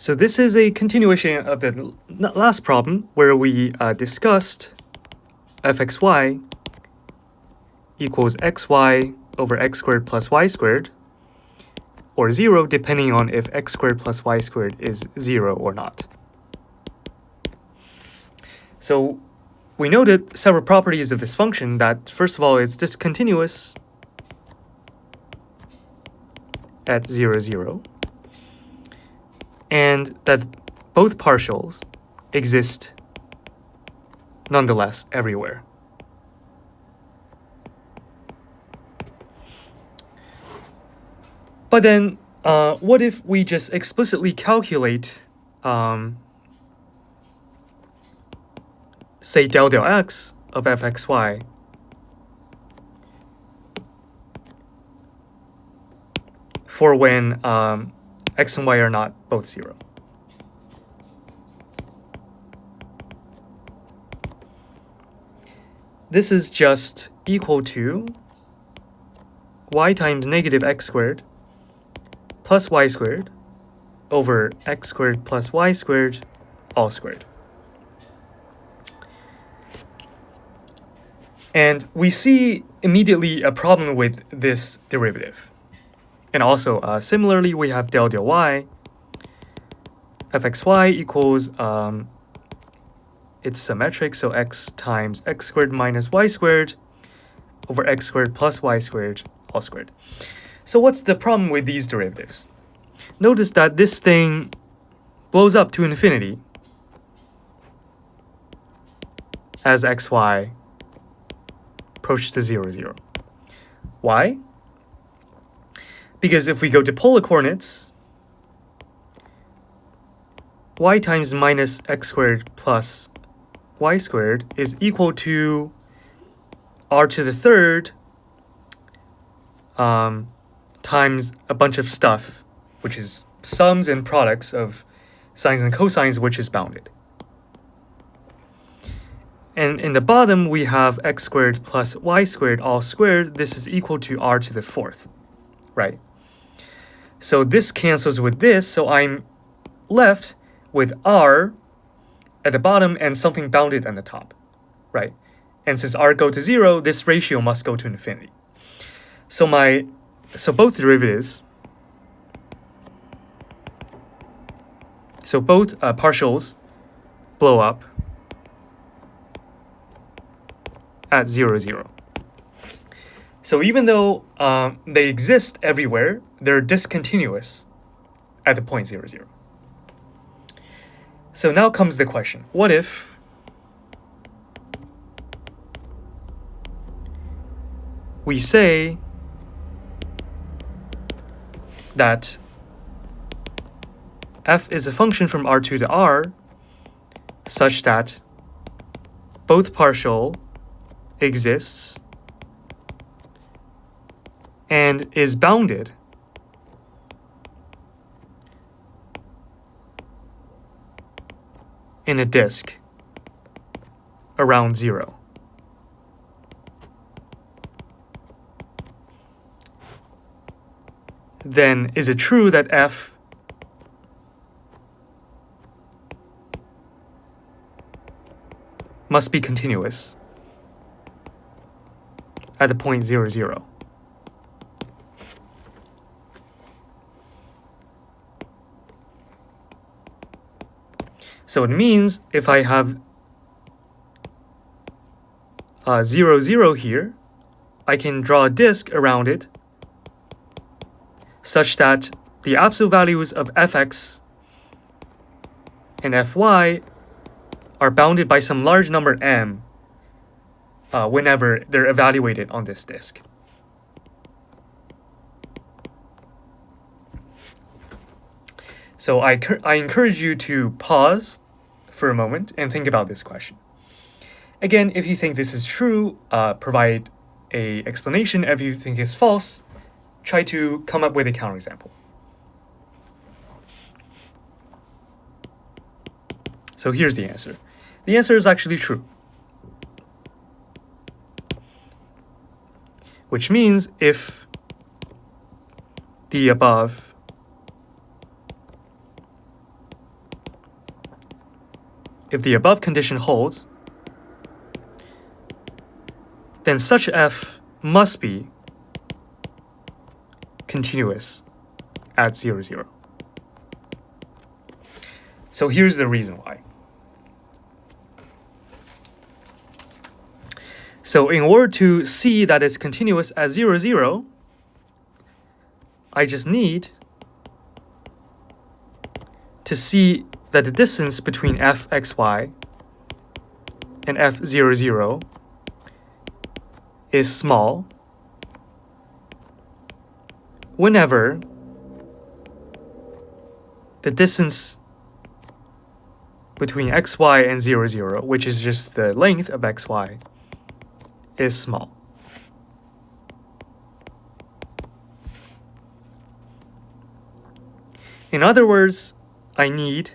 So this is a continuation of the last problem where we discussed fxy equals xy over x squared plus y squared, or 0 depending on if x squared plus y squared is 0 or not. So we noted several properties of this function that, first of all, it's discontinuous at 0, 0. And that both partials exist nonetheless everywhere. But then, what if we just explicitly calculate, say, del x of fxy for when x and y are not both 0. This is just equal to y times negative x squared plus y squared over x squared plus y squared all squared. And we see immediately a problem with this derivative. And also, similarly, we have del y. fxy equals, it's symmetric, so x times x squared minus y squared over x squared plus y squared all squared. So what's the problem with these derivatives? Notice that this thing blows up to infinity as xy approach to 0, 0. Why? Because if we go to polar coordinates, y times minus x squared plus y squared is equal to r to the third times a bunch of stuff, which is sums and products of sines and cosines, which is bounded. And in the bottom, we have x squared plus y squared all squared. This is equal to r to the fourth, right? So this cancels with this, so I'm left with r at the bottom and something bounded on the top, right? And since r go to 0, this ratio must go to infinity. So both derivatives, so both partials blow up at 0, 0. So even though they exist everywhere, they're discontinuous at the point 0, 0. So now comes the question, what if we say that f is a function from R2 to R such that both partial exists and is bounded in a disk around 0. Then is it true that f must be continuous at the point 0, 0? So it means if I have 0, 0 here, I can draw a disk around it such that the absolute values of fx and fy are bounded by some large number m whenever they're evaluated on this disk. So I encourage you to pause for a moment and think about this question. Again, if you think this is true, provide an explanation. If you think it's false, try to come up with a counterexample. So here's the answer. The answer is actually true. Which means if the above if the above condition holds, then such f must be continuous at 0, 0. So here's the reason why. So in order to see that it's continuous at 0, 0, I just need to see that the distance between fxy and f0, 0 is small whenever the distance between xy and 0, 0, which is just the length of xy, is small. In other words, I need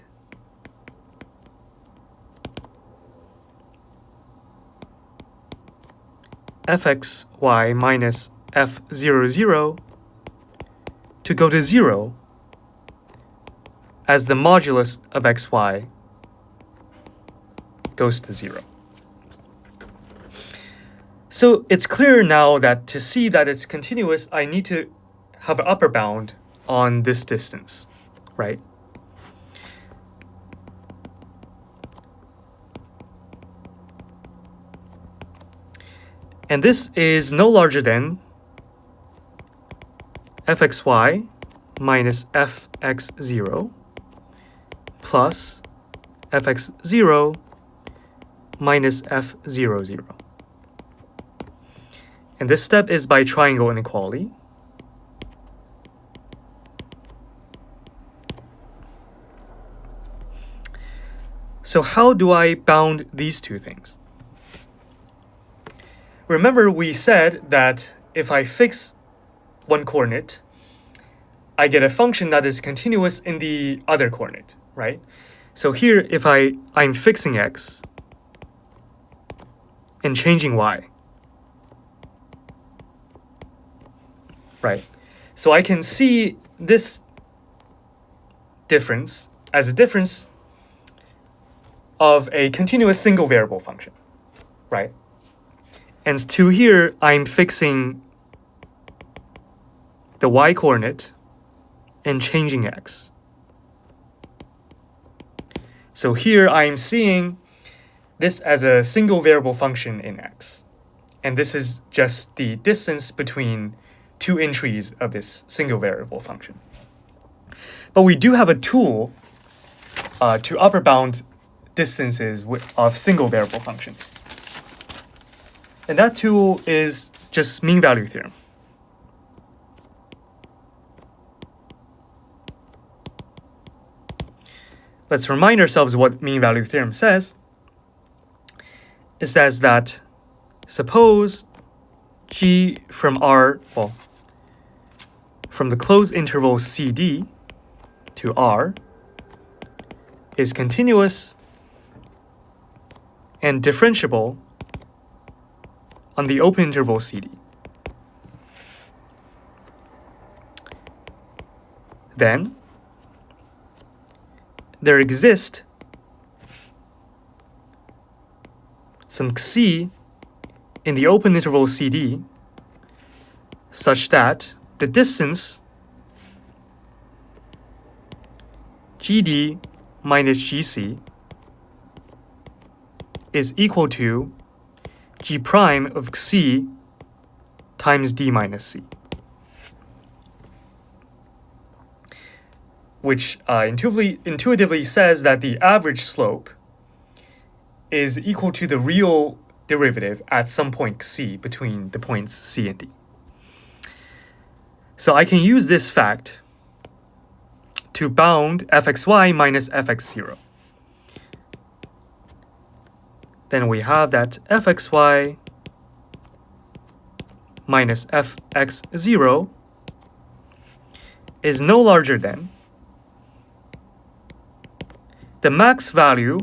fxy minus f0, 0 to go to 0 as the modulus of xy goes to 0. So it's clear now that to see that it's continuous, I need to have an upper bound on this distance, right? And this is no larger than fxy minus fx0 plus fx0 minus f0, 0. And this step is by triangle inequality. So how do I bound these two things? Remember, we said that if I fix one coordinate, I get a function that is continuous in the other coordinate, right? So here, if I'm fixing x and changing y, right? So I can see this difference as a difference of a continuous single variable function, right? And to here, I'm fixing the y coordinate and changing x. So here I'm seeing this as a single variable function in x. And this is just the distance between two entries of this single variable function. But we do have a tool to upper bound distances of single variable functions. And that tool is just mean value theorem. Let's remind ourselves what mean value theorem says. It says that suppose g from R, well, from the closed interval CD to R is continuous and differentiable on the open interval CD. Then there exists some C in the open interval CD such that the distance GD minus GC is equal to G prime of C times D minus C, which intuitively says that the average slope is equal to the real derivative at some point C between the points C and D. So I can use this fact to bound fxy minus fx0. Then we have that fxy minus fx0 is no larger than the max value,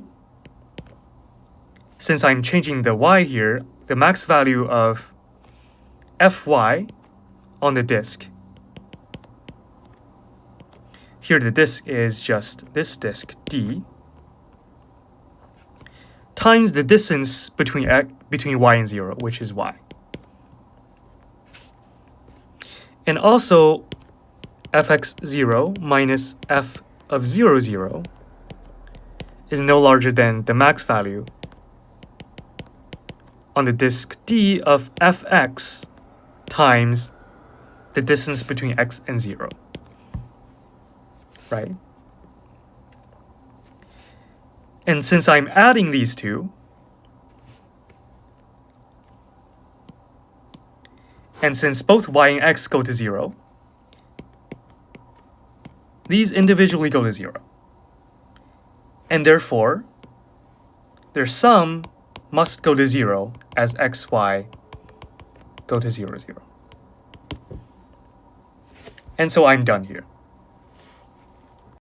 since I'm changing the y here, the max value of fy on the disk. Here the disk is just this disk D times the distance between y and 0, which is y. And also fx0 minus f of 0, 0 is no larger than the max value on the disk D of fx times the distance between x and 0, right? And since I'm adding these two, and since both y and x go to 0, these individually go to 0. And therefore, their sum must go to 0 as x, y go to 0, 0. And so I'm done here.